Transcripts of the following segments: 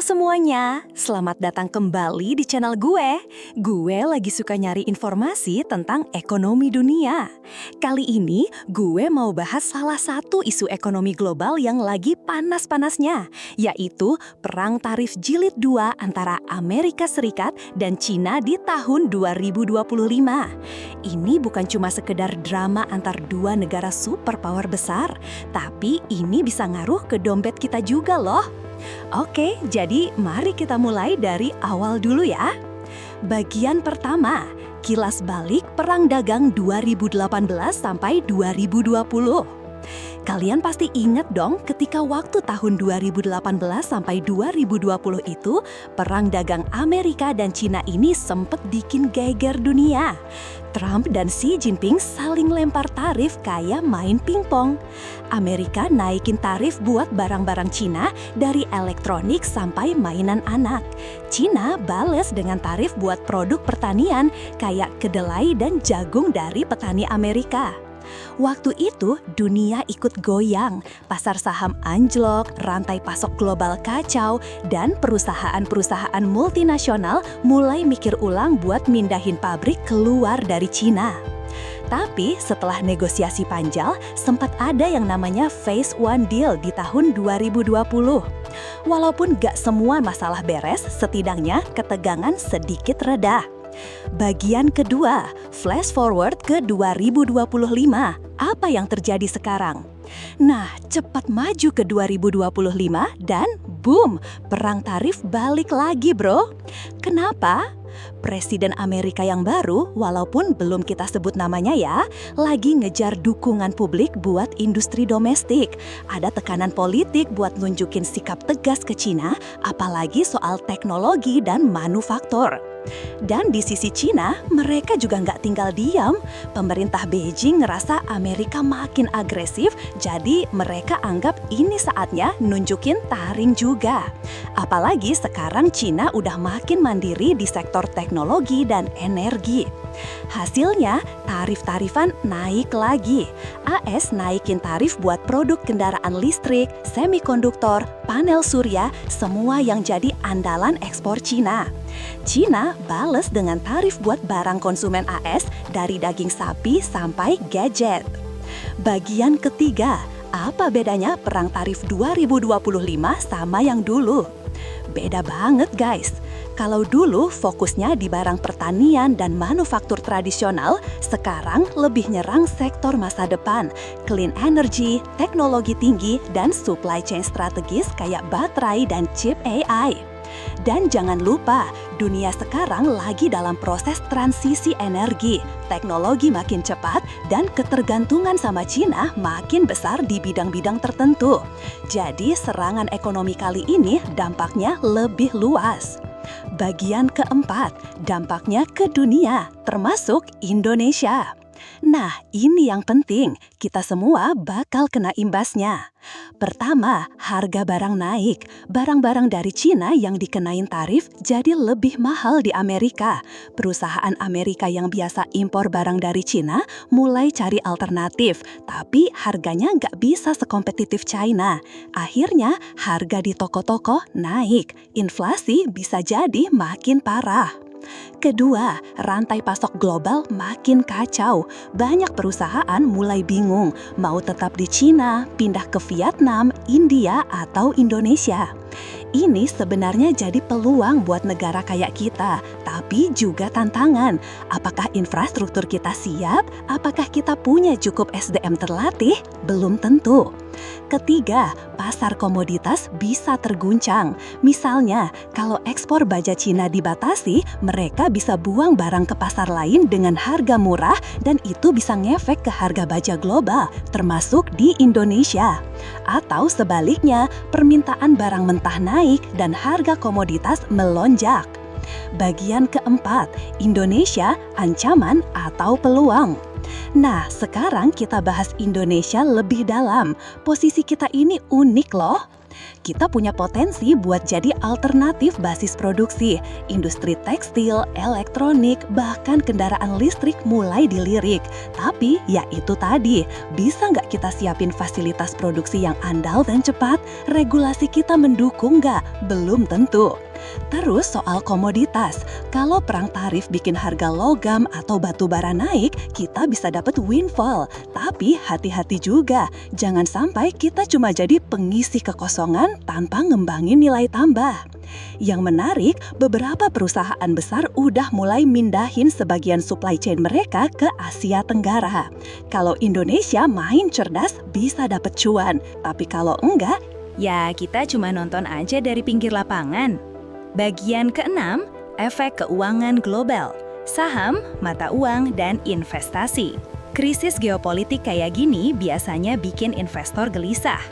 Halo semuanya, selamat datang kembali di channel gue. Gue lagi suka nyari informasi tentang ekonomi dunia. Kali ini gue mau bahas salah satu isu ekonomi global yang lagi panas-panasnya, yaitu Perang Tarif Jilid 2 antara Amerika Serikat dan Cina di tahun 2025. Ini bukan cuma sekedar drama antar dua negara superpower besar, tapi ini bisa ngaruh ke dompet kita juga loh. Oke, jadi mari kita mulai dari awal dulu ya. Bagian pertama, kilas balik Perang Dagang 2018 sampai 2020. Kalian pasti ingat dong ketika waktu tahun 2018 sampai 2020 itu, Perang Dagang Amerika dan Cina ini sempat bikin geger dunia. Trump dan Xi Jinping saling lempar tarif kayak main pingpong. Amerika naikin tarif buat barang-barang Cina dari elektronik sampai mainan anak. Cina bales dengan tarif buat produk pertanian kayak kedelai dan jagung dari petani Amerika. Waktu itu dunia ikut goyang, pasar saham anjlok, rantai pasok global kacau, dan perusahaan-perusahaan multinasional mulai mikir ulang buat mindahin pabrik keluar dari Cina. Tapi setelah negosiasi panjang, sempat ada yang namanya Phase One Deal di tahun 2020. Walaupun gak semua masalah beres, setidaknya ketegangan sedikit reda. Bagian kedua, flash forward ke 2025. Apa yang terjadi sekarang? Nah, cepat maju ke 2025 dan boom, perang tarif balik lagi, bro. Kenapa? Presiden Amerika yang baru, walaupun belum kita sebut namanya ya, lagi ngejar dukungan publik buat industri domestik. Ada tekanan politik buat nunjukin sikap tegas ke Cina, apalagi soal teknologi dan manufaktur. Dan di sisi Cina, mereka juga nggak tinggal diam. Pemerintah Beijing ngerasa Amerika makin agresif, jadi mereka anggap ini saatnya nunjukin taring juga. Apalagi sekarang Cina udah makin mandiri di sektor teknologi dan energi. Hasilnya, tarif-tarifan naik lagi. AS naikin tarif buat produk kendaraan listrik, semikonduktor, panel surya, semua yang jadi andalan ekspor Cina. Cina bales dengan tarif buat barang konsumen AS dari daging sapi sampai gadget. Bagian ketiga, apa bedanya perang tarif 2025 sama yang dulu? Beda banget guys. Kalau dulu fokusnya di barang pertanian dan manufaktur tradisional, sekarang lebih nyerang sektor masa depan, clean energy, teknologi tinggi, dan supply chain strategis kayak baterai dan chip AI. Dan jangan lupa, dunia sekarang lagi dalam proses transisi energi. Teknologi makin cepat dan ketergantungan sama Cina makin besar di bidang-bidang tertentu. Jadi serangan ekonomi kali ini dampaknya lebih luas. Bagian keempat, dampaknya ke dunia, termasuk Indonesia. Nah, ini yang penting, kita semua bakal kena imbasnya. Pertama, harga barang naik. Barang-barang dari Cina yang dikenain tarif jadi lebih mahal di Amerika. Perusahaan Amerika yang biasa impor barang dari Cina mulai cari alternatif, tapi harganya nggak bisa sekompetitif China. Akhirnya, harga di toko-toko naik. Inflasi bisa jadi makin parah. Kedua, rantai pasok global makin kacau. Banyak perusahaan mulai bingung mau tetap di Cina, pindah ke Vietnam, India, atau Indonesia. Ini sebenarnya jadi peluang buat negara kayak kita, tapi juga tantangan. Apakah infrastruktur kita siap? Apakah kita punya cukup SDM terlatih? Belum tentu. Ketiga, pasar komoditas bisa terguncang. Misalnya, kalau ekspor baja Cina dibatasi, mereka bisa buang barang ke pasar lain dengan harga murah dan itu bisa ngefek ke harga baja global, termasuk di Indonesia. Atau sebaliknya, permintaan barang mentah naik dan harga komoditas melonjak. Bagian keempat, Indonesia, ancaman atau peluang. Nah, sekarang kita bahas Indonesia lebih dalam. Posisi kita ini unik loh. Kita punya potensi buat jadi alternatif basis produksi. Industri tekstil, elektronik, bahkan kendaraan listrik mulai dilirik. Tapi ya itu tadi, bisa nggak kita siapin fasilitas produksi yang andal dan cepat? Regulasi kita mendukung nggak? Belum tentu. Terus soal komoditas, kalau perang tarif bikin harga logam atau batu bara naik, kita bisa dapat windfall. Tapi hati-hati juga, jangan sampai kita cuma jadi pengisi kekosongan tanpa ngembangin nilai tambah. Yang menarik, beberapa perusahaan besar udah mulai mindahin sebagian supply chain mereka ke Asia Tenggara. Kalau Indonesia main cerdas, bisa dapat cuan. Tapi kalau enggak, ya kita cuma nonton aja dari pinggir lapangan. Bagian keenam, efek keuangan global, saham, mata uang, dan investasi. Krisis geopolitik kayak gini biasanya bikin investor gelisah.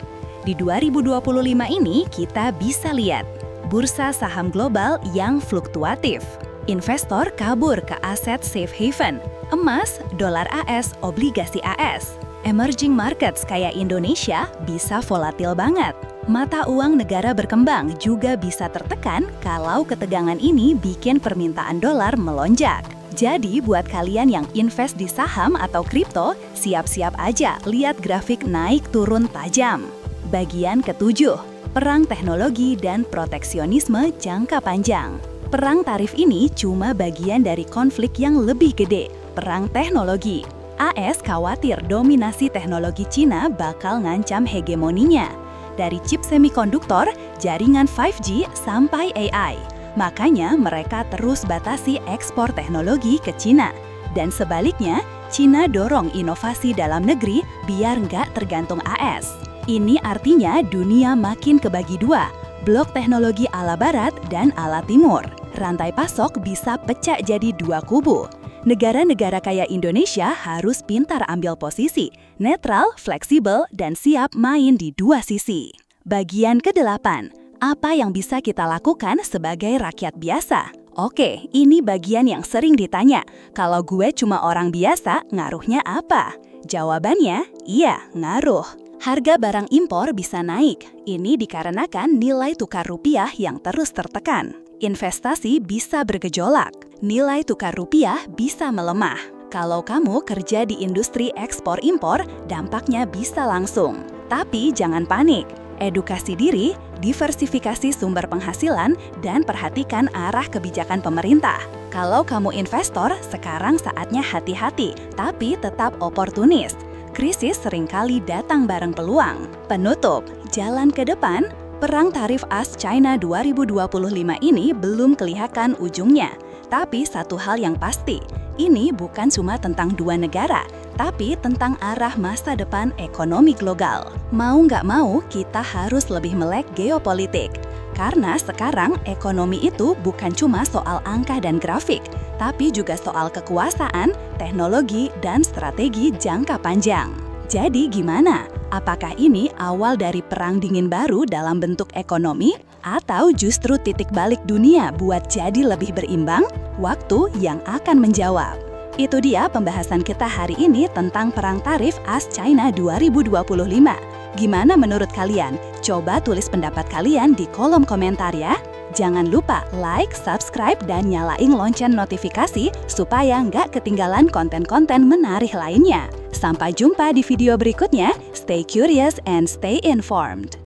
Di 2025 ini kita bisa lihat bursa saham global yang fluktuatif. Investor kabur ke aset safe haven, emas, dolar AS, obligasi AS. Emerging markets kayak Indonesia bisa volatil banget. Mata uang negara berkembang juga bisa tertekan kalau ketegangan ini bikin permintaan dolar melonjak. Jadi buat kalian yang invest di saham atau kripto, siap-siap aja lihat grafik naik turun tajam. Bagian ketujuh, perang teknologi dan proteksionisme jangka panjang. Perang tarif ini cuma bagian dari konflik yang lebih gede, perang teknologi. AS khawatir dominasi teknologi Cina bakal ngancam hegemoninya. Dari chip semikonduktor, jaringan 5G, sampai AI. Makanya mereka terus batasi ekspor teknologi ke Cina. Dan sebaliknya, Cina dorong inovasi dalam negeri biar nggak tergantung AS. Ini artinya dunia makin kebagi dua, blok teknologi ala barat dan ala timur. Rantai pasok bisa pecah jadi dua kubu. Negara-negara kayak Indonesia harus pintar ambil posisi, netral, fleksibel, dan siap main di dua sisi. Bagian ke-8, apa yang bisa kita lakukan sebagai rakyat biasa? Oke, ini bagian yang sering ditanya. Kalau gue cuma orang biasa, ngaruhnya apa? Jawabannya, iya, ngaruh. Harga barang impor bisa naik. Ini dikarenakan nilai tukar rupiah yang terus tertekan. Investasi bisa bergejolak. Nilai tukar rupiah bisa melemah. Kalau kamu kerja di industri ekspor-impor, dampaknya bisa langsung. Tapi jangan panik. Edukasi diri, diversifikasi sumber penghasilan, dan perhatikan arah kebijakan pemerintah. Kalau kamu investor, sekarang saatnya hati-hati, tapi tetap oportunis. Krisis seringkali datang bareng peluang. Penutup, jalan ke depan, perang tarif AS-China 2025 ini belum kelihatan ujungnya. Tapi satu hal yang pasti, ini bukan cuma tentang dua negara, tapi tentang arah masa depan ekonomi global. Mau nggak mau, kita harus lebih melek geopolitik. Karena sekarang ekonomi itu bukan cuma soal angka dan grafik, tapi juga soal kekuasaan, teknologi, dan strategi jangka panjang. Jadi gimana? Apakah ini awal dari perang dingin baru dalam bentuk ekonomi? Atau justru titik balik dunia buat jadi lebih berimbang? Waktu yang akan menjawab. Itu dia pembahasan kita hari ini tentang perang tarif AS-China 2025. Gimana menurut kalian? Coba tulis pendapat kalian di kolom komentar ya. Jangan lupa like, subscribe, dan nyalain lonceng notifikasi supaya nggak ketinggalan konten-konten menarik lainnya. Sampai jumpa di video berikutnya. Stay curious and stay informed.